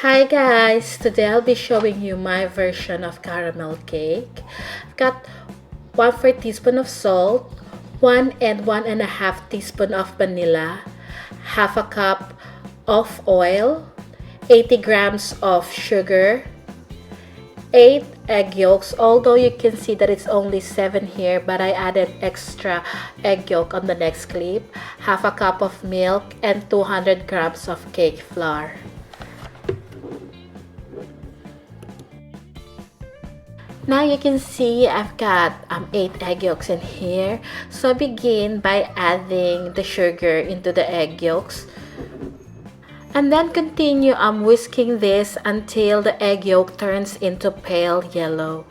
Hi guys, today I'll be showing you my version of caramel cake. I've got 1/4 teaspoon of salt, 1 and 1 1/2 teaspoon of vanilla, half a cup of oil, 80 grams of sugar, 8 egg yolks, although you can see that it's only 7 here, but I added extra egg yolk on the next clip, half a cup of milk, and 200 grams of cake flour. Now you can see I've got 8 egg yolks in here. So I begin by adding the sugar into the egg yolks. And then continue whisking this until the egg yolk turns into pale yellow.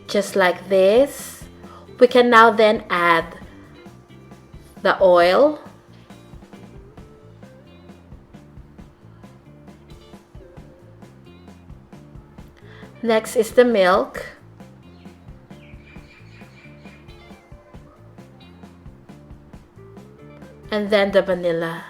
Just like this. We can now then add the oil. Next is the milk. And then the vanilla.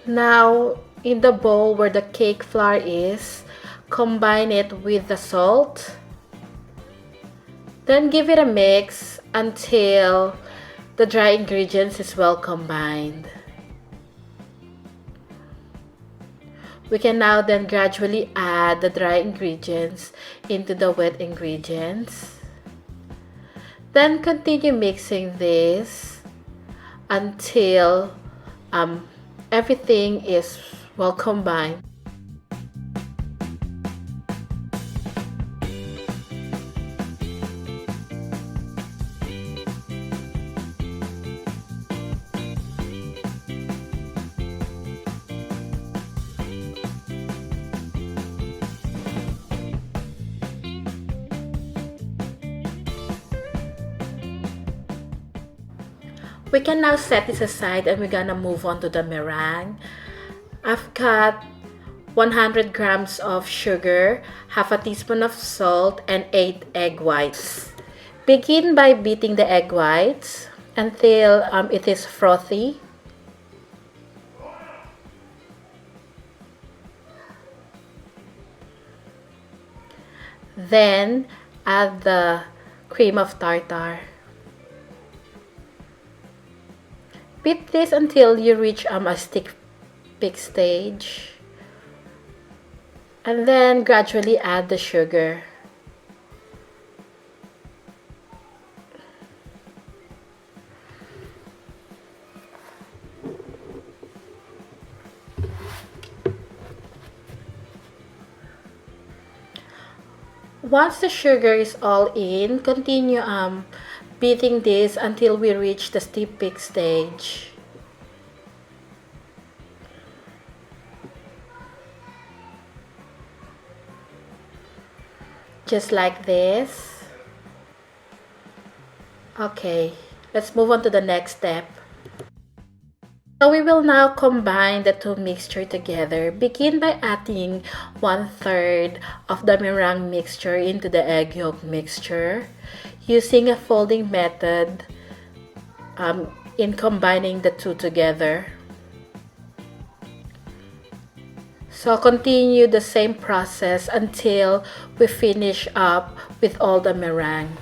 Now, in the bowl where the cake flour is, combine it with the salt. Then give it a mix until the dry ingredients is well combined. We can now then gradually add the dry ingredients into the wet ingredients. Then continue mixing this until everything is well combined. We can now set this aside and we're gonna move on to the meringue. I've got 100 grams of sugar, half a teaspoon of salt, and 8 egg whites. Begin by beating the egg whites until it is frothy. Then add the cream of tartar. Beat this until you reach a stick peak stage. And then gradually add the sugar. Once the sugar is all in, continue beating this until we reach the steep peak stage. Just like this. Okay, let's move on to the next step. So we will now combine the two mixture together. Begin by adding 1/3 of the meringue mixture into the egg yolk mixture, using a folding method in combining the two together. So continue the same process until we finish up with all the meringue.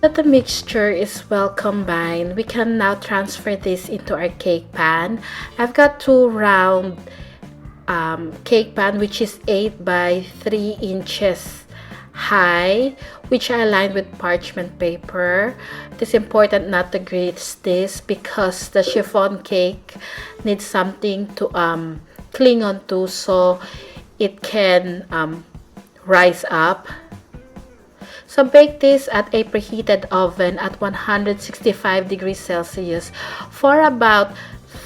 That the mixture is well combined, we can now transfer this into our cake pan. I've got 2 round cake pan which is 8 by 3 inches high, which I lined with parchment paper. It is important not to grease this because the chiffon cake needs something to cling on to so it can rise up. So bake this at a preheated oven at 165 degrees Celsius for about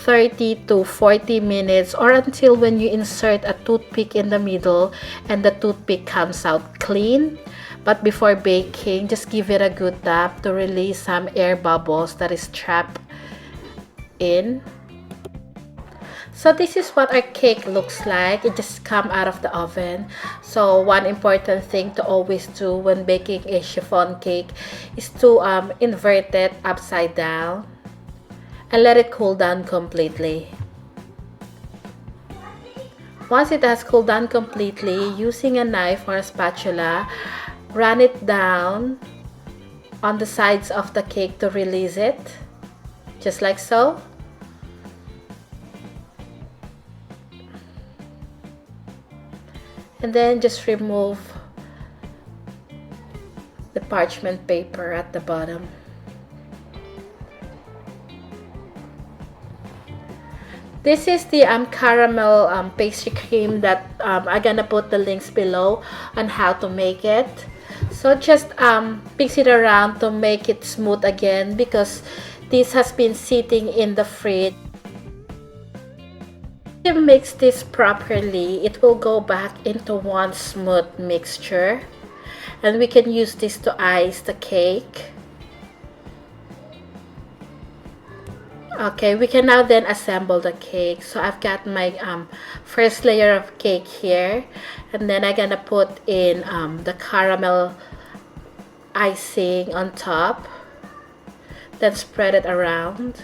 30 to 40 minutes, or until when you insert a toothpick in the middle and the toothpick comes out clean. But before baking, just give it a good tap to release some air bubbles that is trapped in. So this is what our cake looks like. It just come out of the oven. So one important thing to always do when baking a chiffon cake is to invert it upside down and let it cool down completely. Once it has cooled down completely, using a knife or a spatula, run it down on the sides of the cake to release it, just like so. And then just remove the parchment paper at the bottom. This is the caramel pastry cream that I'm gonna put the links below on how to make it. So just mix it around to make it smooth again, because this has been sitting in the fridge. If you mix this properly, it will go back into one smooth mixture, and we can use this to ice the cake. Okay, we can now then assemble the cake. So I've got my first layer of cake here, and then I'm gonna put in the caramel icing on top, then spread it around.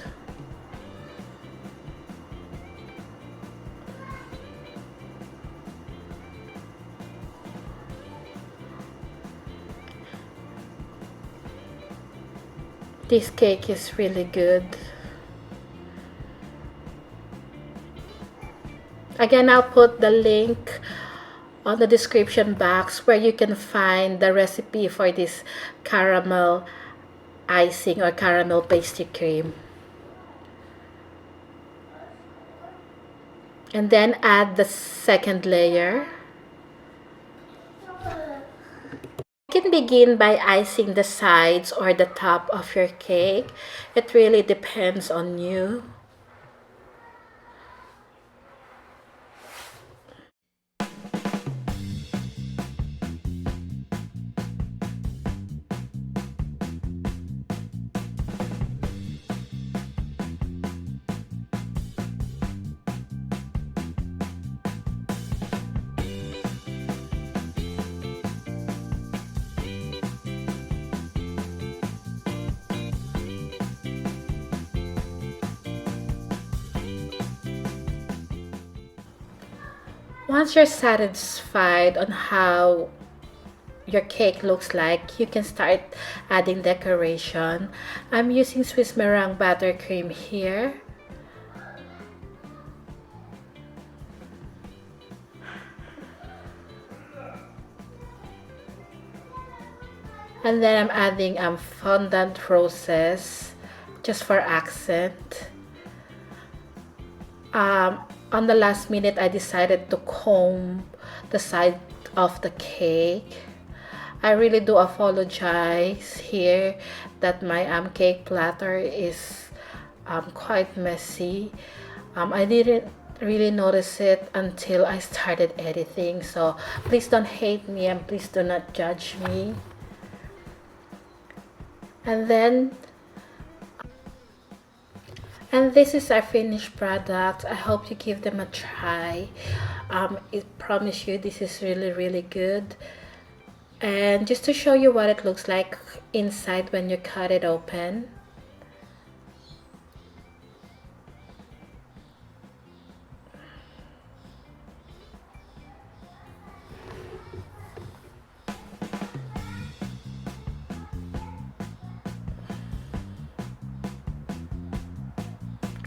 This cake is really good. Again, I'll put the link on the description box where you can find the recipe for this caramel icing or caramel pastry cream. And then add the second layer. You can begin by icing the sides or the top of your cake. It really depends on you. Once you're satisfied on how your cake looks like, you can start adding decoration. I'm using Swiss meringue buttercream here. And then I'm adding fondant roses just for accent. On the last minute, I decided to comb the side of the cake. I really do apologize here that my cake platter is quite messy. I didn't really notice it until I started editing, so please don't hate me and please do not judge me. And this is our finished product. I hope you give them a try. I promise you this is really good. And just to show you what it looks like inside when you cut it open.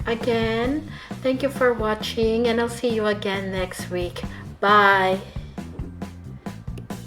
Again, thank you for watching, and I'll see you again next week. Bye.